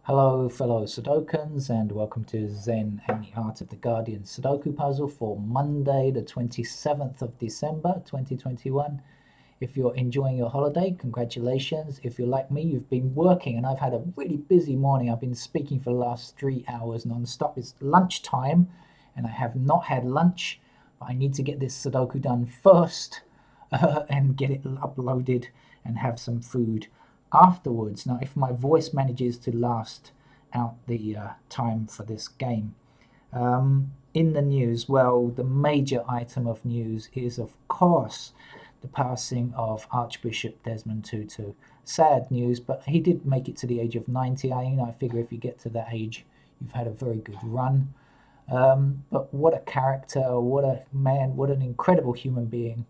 Hello, fellow Sudokans, and welcome to Zen and the Art of the Guardian Sudoku puzzle for Monday, the 27th of December 2021. If you're enjoying your holiday, congratulations. If you're like me, you've been working, and I've had a really busy morning. I've been speaking for the last 3 hours non-stop. It's lunchtime, and I have not had lunch, but I need to get this Sudoku done first and get it uploaded and have some food afterwards. Now, if my voice manages to last out the time for this game. In the news, well, the major item of news is, of course, the passing of Archbishop Desmond Tutu. Sad news, but he did make it to the age of 90. I figure if you get to that age, you've had a very good run. But what a character, what a man, what an incredible human being.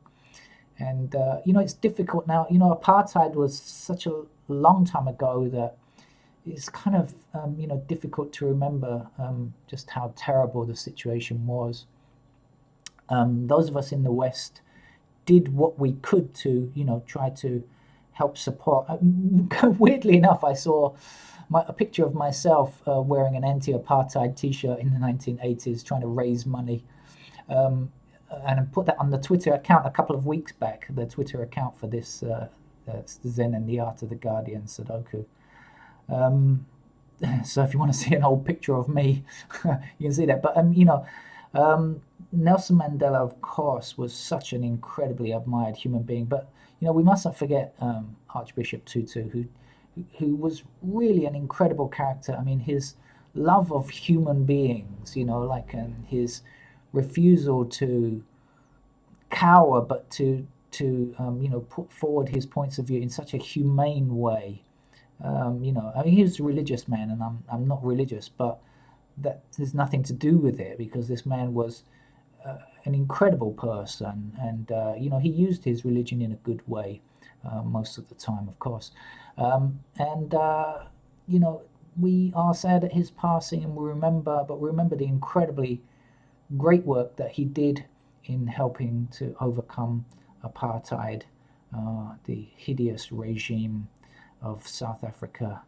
And it's difficult now. Apartheid was such a long time ago that it's kind of difficult to remember just how terrible the situation was. Those of us in the West did what we could to try to help support. Weirdly enough, I saw a picture of myself wearing an anti-apartheid T-shirt in the 1980s, trying to raise money. And I put that on the Twitter account a couple of weeks back, the Twitter account for this Zen and the Art of the Guardian Sudoku. So if you want to see an old picture of me, you can see that. But Nelson Mandela, of course, was such an incredibly admired human being. But we mustn't forget Archbishop Tutu, who was really an incredible character. I mean, his love of human beings, his refusal to cower, but to put forward his points of view in such a humane way. I mean, he was a religious man, and I'm not religious, but that has nothing to do with it because this man was an incredible person, and he used his religion in a good way most of the time, of course. And we are sad at his passing, and we remember the incredibly great work that he did in helping to overcome apartheid, the hideous regime of South Africa,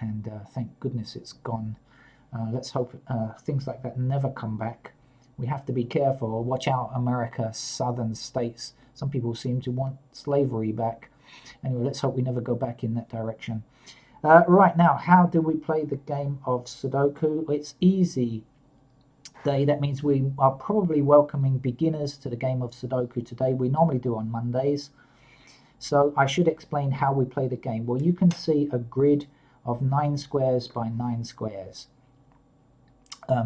and thank goodness it's gone. Let's hope things like that never come back. We have to be careful. Watch out, America, southern states. Some people seem to want slavery back. Anyway, let's hope we never go back in that direction. Right now, how do we play the game of Sudoku? It's easy day. That means we are probably welcoming beginners to the game of Sudoku today. We normally do on Mondays. So I should explain how we play the game. Well, you can see a grid of 9 squares by 9 squares.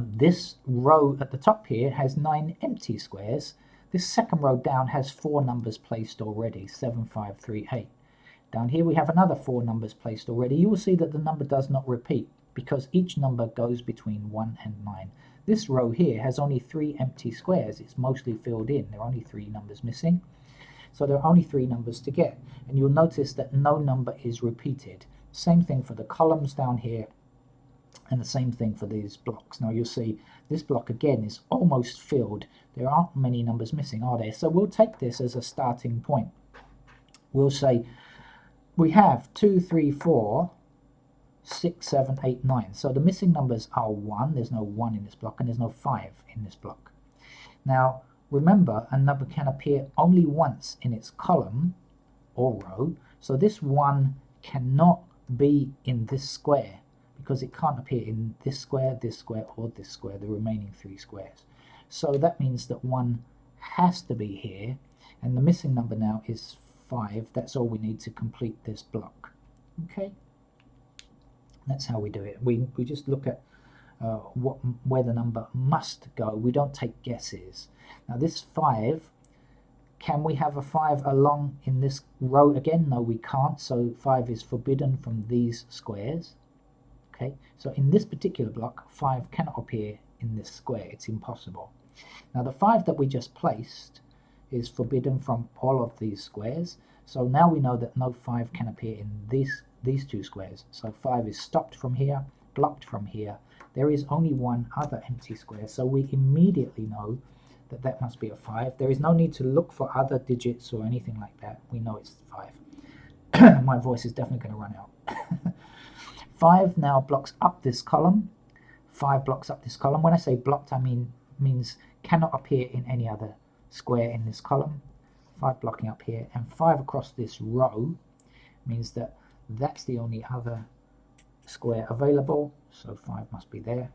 This row at the top here has 9 empty squares. This second row down has 4 numbers placed already, 7, 5, 3, 8. Down here we have another 4 numbers placed already. You will see that the number does not repeat because each number goes between 1 and 9. This row here has only 3 empty squares. It's mostly filled in. There are only 3 numbers missing. So there are only 3 numbers to get. And you'll notice that no number is repeated. Same thing for the columns down here, and the same thing for these blocks. Now you'll see this block again is almost filled. There aren't many numbers missing, are there? So we'll take this as a starting point. We'll say we have 2, 3, 4, 6, 7, 8, 9. So the missing numbers are 1. There's no 1 in this block, and there's no 5 in this block. Now remember, a number can appear only once in its column or row. So this 1 cannot be in this square because it can't appear in this square, or this square, the remaining 3 squares. So that means that 1 has to be here, and the missing number now is 5. That's all we need to complete this block. Okay, that's how we do it. We just look at where the number must go. We don't take guesses. Now this 5, can we have a 5 along in this row again? No, we can't. So 5 is forbidden from these squares. Okay, so in this particular block, 5 cannot appear in this square. It's impossible. Now the 5 that we just placed is forbidden from all of these squares. So now we know that no 5 can appear in these 2 squares. So 5 is stopped from here, blocked from here. There is only one other empty square, so we immediately know that that must be a 5. There is no need to look for other digits or anything like that. We know it's 5. My voice is definitely going to run out. 5 now blocks up this column. 5 blocks up this column. When I say blocked, I means cannot appear in any other square in this column. 5 blocking up here, and 5 across this row means that that's the only other square available, so 5 must be there.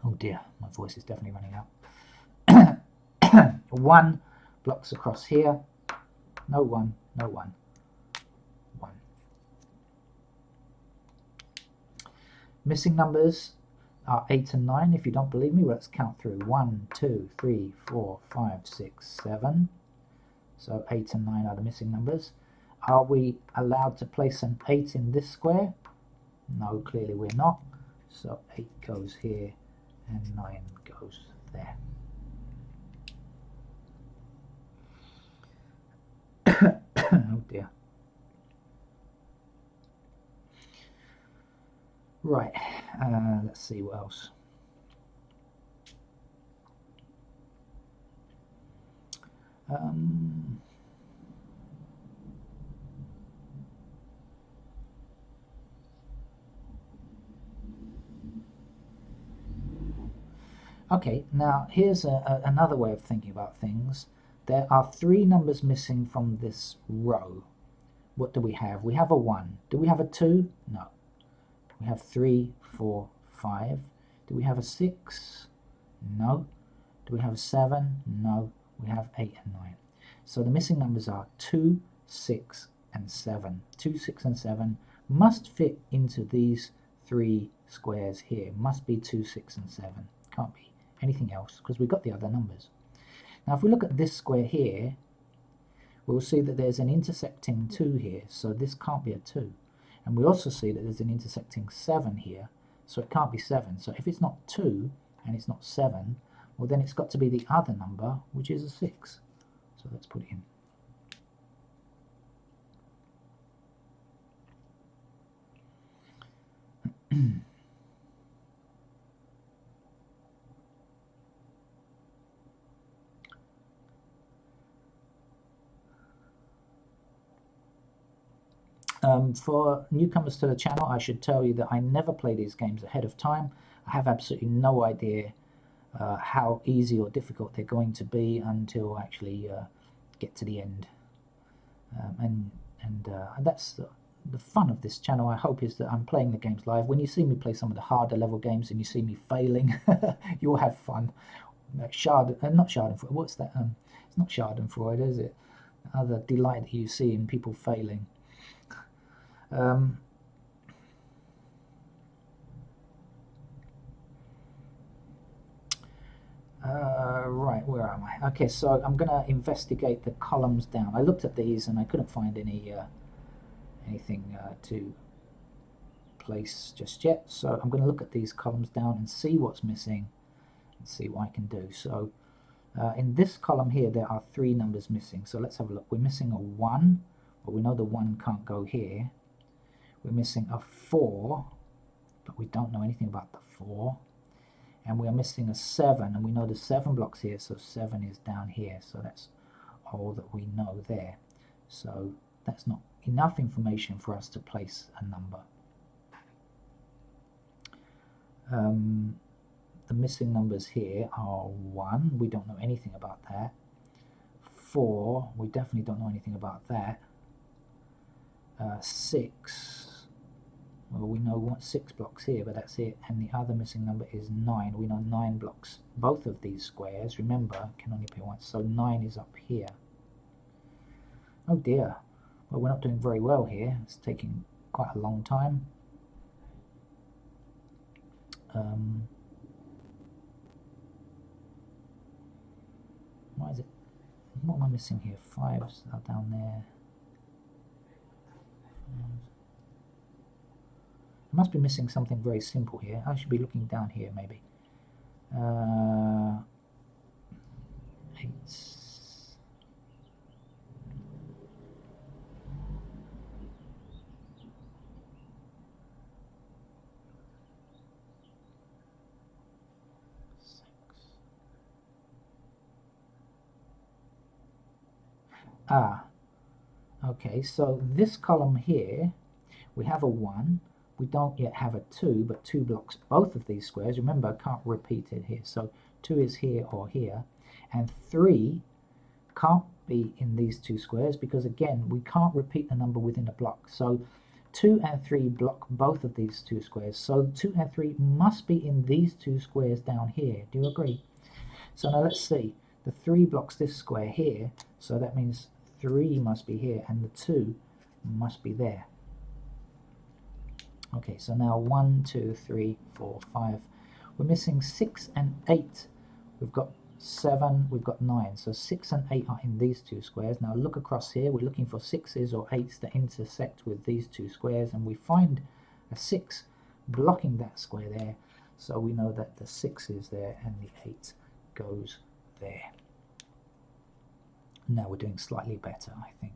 Oh dear, my voice is definitely running out. 1 blocks across here. No 1, no 1. 1. Missing numbers are 8 and 9. If you don't believe me, let's count through. 1, 2, 3, 4, 5, 6, 7. So 8 and 9 are the missing numbers. Are we allowed to place an 8 in this square? No, clearly we're not. So 8 goes here and 9 goes there. Oh dear. Right, let's see what else. Okay, now here's another way of thinking about things. There are 3 numbers missing from this row. What do we have? We have a 1. Do we have a 2? No. We have 3, 4, 5. Do we have a 6? No. Do we have a 7? No. We have 8 and 9. So the missing numbers are 2, 6, and 7. 2, 6, and 7 must fit into these 3 squares here. Must be 2, 6, and 7. Can't be anything else because we've got the other numbers. Now if we look at this square here, we'll see that there's an intersecting 2 here, so this can't be a 2. And we also see that there's an intersecting 7 here, so it can't be 7. So if it's not 2 and it's not 7, well then it's got to be the other number, which is a 6. So let's put it in. For newcomers to the channel, I should tell you that I never play these games ahead of time. I have absolutely no idea how easy or difficult they're going to be until I actually get to the end. And that's the fun of this channel, I hope, is that I'm playing the games live. When you see me play some of the harder level games and you see me failing, you'll have fun. Not Schadenfreude, what's that? It's not Schadenfreude, is it? Other delight that you see in people failing. Right, where am I? Okay, so I'm going to investigate the columns down. I looked at these and I couldn't find anything to place just yet. So I'm going to look at these columns down and see what's missing and see what I can do. So in this column here, there are 3 numbers missing. So let's have a look. We're missing a 1, but we know the 1 can't go here. We're missing a 4, but we don't know anything about the 4. And we are missing a 7, and we know the 7 blocks here, so 7 is down here. So that's all that we know there. So that's not enough information for us to place a number. The missing numbers here are 1, we don't know anything about that. 4, we definitely don't know anything about that. 6, well, we know what 6 blocks here, but that's it. And the other missing number is 9. We know 9 blocks both of these squares. Remember, can only appear once. So 9 is up here. Oh dear. Well, we're not doing very well here. It's taking quite a long time. Why is it? What am I missing here? 5s are down there. I must be missing something very simple here. I should be looking down here maybe. 8. 6. Okay, so this column here, we have a 1, we don't yet have a 2, but 2 blocks both of these squares. Remember, I can't repeat it here. So 2 is here or here. And 3 can't be in these 2 squares because, again, we can't repeat the number within a block. So 2 and 3 block both of these 2 squares. So 2 and 3 must be in these 2 squares down here. Do you agree? So now let's see. The 3 blocks this square here. So that means 3 must be here and the 2 must be there. Okay, so now 1, 2, 3, 4, 5. We're missing 6 and 8. We've got 7, we've got 9. So 6 and 8 are in these 2 squares. Now look across here. We're looking for 6s or 8s to intersect with these 2 squares. And we find a 6 blocking that square there. So we know that the 6 is there and the 8 goes there. Now we're doing slightly better, I think.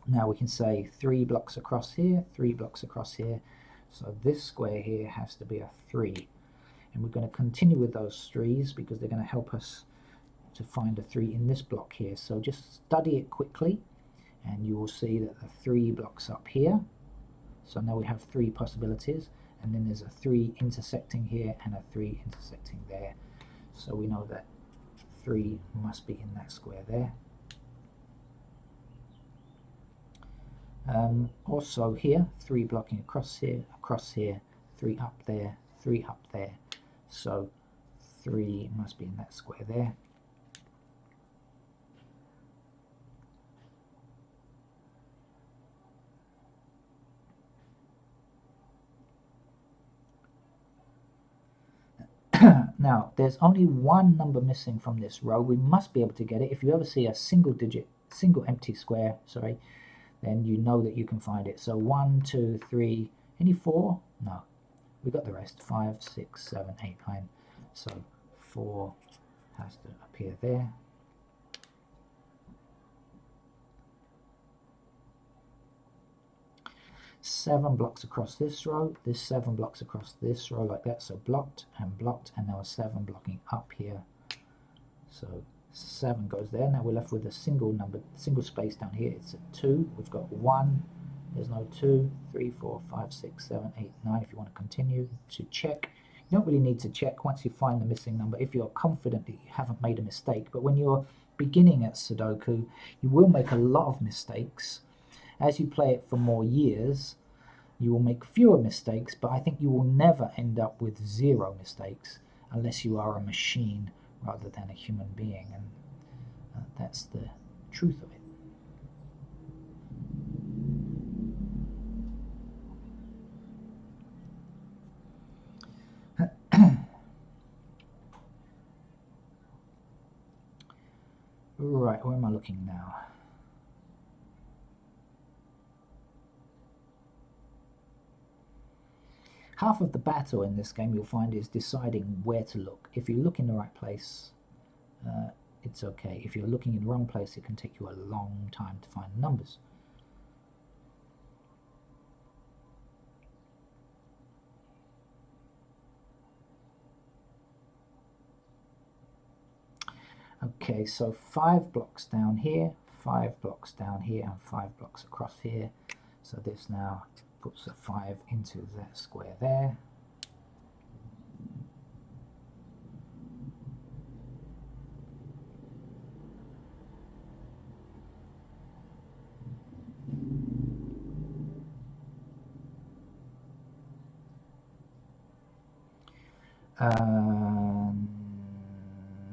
Now we can say 3 blocks across here, 3 blocks across here. So this square here has to be a 3. And we're going to continue with those 3s because they're going to help us to find a 3 in this block here. So just study it quickly and you will see that the 3 blocks up here. So now we have 3 possibilities, and then there's a 3 intersecting here and a 3 intersecting there. So we know that 3 must be in that square there. Also here, 3 blocking across here, 3 up there, 3 up there. So 3 must be in that square there. Now, there's only one number missing from this row. We must be able to get it. If you ever see a single empty square, then you know that you can find it. So 1, 2, 3, any 4? No. We got the rest. 5, 6, 7, 8, 9. So 4 has to appear there. Seven blocks across this row, this 7 blocks across this row like that, so blocked, and now a 7 blocking up here. So 7 goes there. Now we're left with a single space down here. It's a 2. We've got 1. There's no 2, 3, 4, 5, 6, 7, 8, 9. If you want to continue to check, you don't really need to check once you find the missing number if you're confident that you haven't made a mistake. But when you're beginning at Sudoku, you will make a lot of mistakes. As you play it for more years, you will make fewer mistakes, but I think you will never end up with 0 mistakes unless you are a machine rather than a human being, and that's the truth of it. Right, where am I looking now? Half of the battle in this game you'll find is deciding where to look. If you look in the right place, it's okay. If you're looking in the wrong place, it can take you a long time to find the numbers. Okay, so 5 blocks down here, 5 blocks down here, and 5 blocks across here. So this now puts a 5 into that square there.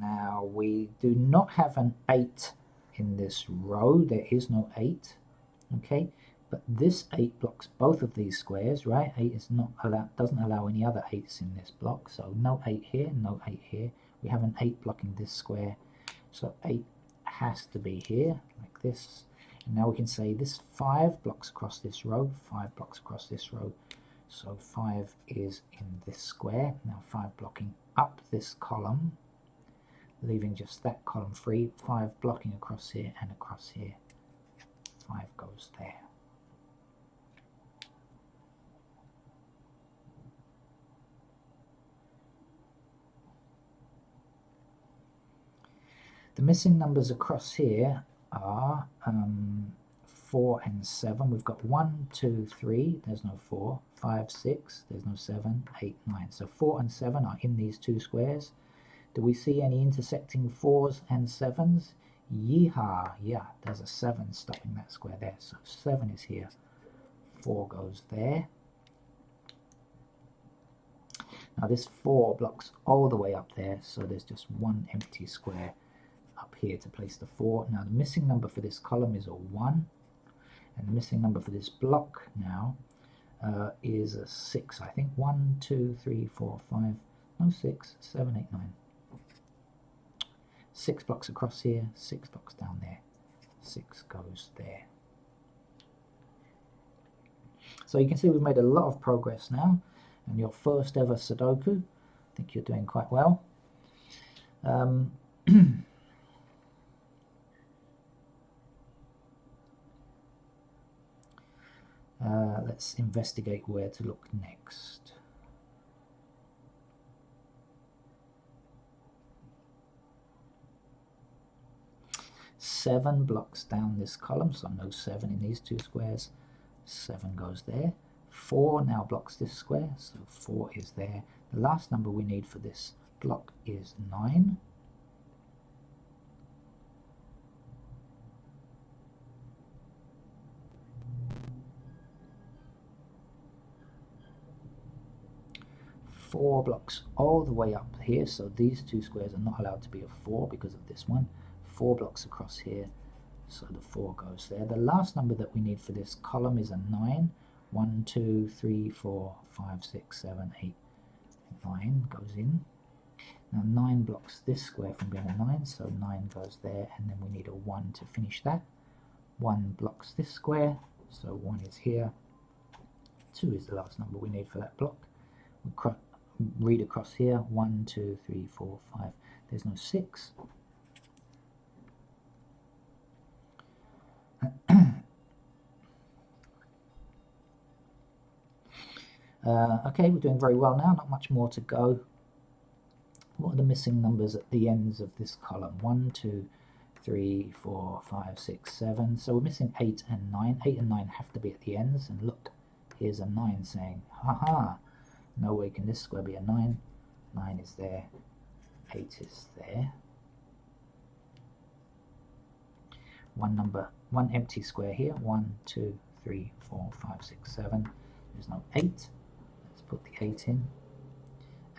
Now we do not have an 8 in this row. There is no 8. Okay, but this 8 blocks both of these squares, right? 8 is not doesn't allow any other 8s in this block. So no 8 here, no 8 here. We have an 8 blocking this square. So 8 has to be here, like this. And now we can say this 5 blocks across this row, 5 blocks across this row. So 5 is in this square. Now 5 blocking up this column, leaving just that column free. 5 blocking across here and across here. 5 goes there. The missing numbers across here are 4 and 7. We've got 1, 2, 3, there's no 4, 5, 6, there's no 7, 8, 9. So 4 and 7 are in these two squares. Do we see any intersecting 4s and 7s? Yeehaw! Yeah, there's a 7 stopping that square there. So 7 is here, 4 goes there. Now this 4 blocks all the way up there, so there's just one empty square up here to place the 4. Now the missing number for this column is a 1, and the missing number for this block now is a 6, I think. 1, 2, 3, 4, 5, no 6, 7, 8, 9. 6 blocks across here, 6 blocks down there, 6 goes there. So you can see we've made a lot of progress now, and your first ever Sudoku. I think you're doing quite well. Let's investigate where to look next. Seven blocks down this column, so no 7 in these two squares. 7 goes there. 4 now blocks this square, so 4 is there. The last number we need for this block is 9. Four blocks all the way up here, so these two squares are not allowed to be a 4 because of this one. 4 blocks across here, so the 4 goes there. The last number that we need for this column is a 9. 1, 2, 3, 4, 5, 6, 7, 8, 9 goes in. Now 9 blocks this square from being a 9, so 9 goes there, and then we need a 1 to finish that. 1 blocks this square, so 1 is here. 2 is the last number we need for that block. We read across here, 1, 2, 3, 4, 5. There's no 6. Okay, we're doing very well now, not much more to go. What are the missing numbers at the ends of this column? 1, 2, 3, 4, 5, 6, 7. So we're missing 8 and 9. 8 and 9 have to be at the ends, and look, here's a 9 saying, haha, no way can this square be a 9. 9 is there, 8 is there. One empty square here. 1, 2, 3, 4, 5, 6, 7. There's no 8. Let's put the 8 in.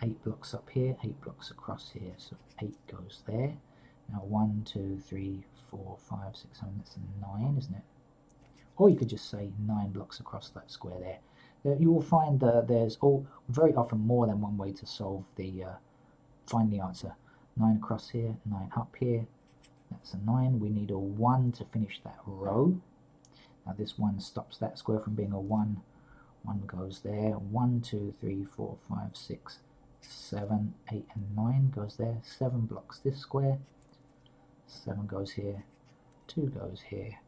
8 blocks up here, 8 blocks across here, so 8 goes there. Now 1, 2, 3, 4, 5, 6, 7. That's a 9, isn't it? Or you could just say 9 blocks across that square there. You will find there's very often more than one way to solve find the answer. 9 across here, 9 up here. That's a 9. We need a 1 to finish that row. Now this 1 stops that square from being a 1. 1 goes there. 1, 2, 3, 4, 5, 6, 7, 8, and 9 goes there. 7 blocks this square. 7 goes here. 2 goes here.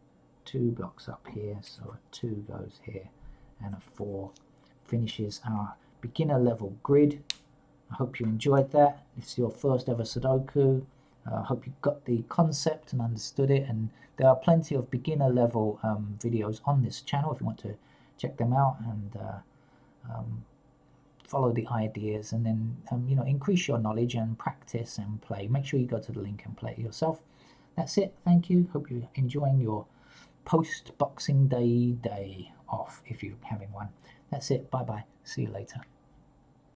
2 blocks up here, so a 2 goes here. And a 4 finishes our beginner level grid. I hope you enjoyed that. It's your first ever Sudoku. I hope you got the concept and understood it, and there are plenty of beginner level videos on this channel if you want to check them out and follow the ideas, and then increase your knowledge and practice and play. Make sure you go to the link and play it yourself. That's it. Thank you. Hope you're enjoying your post Boxing Day off if you're having one. That's it. Bye bye. See you later.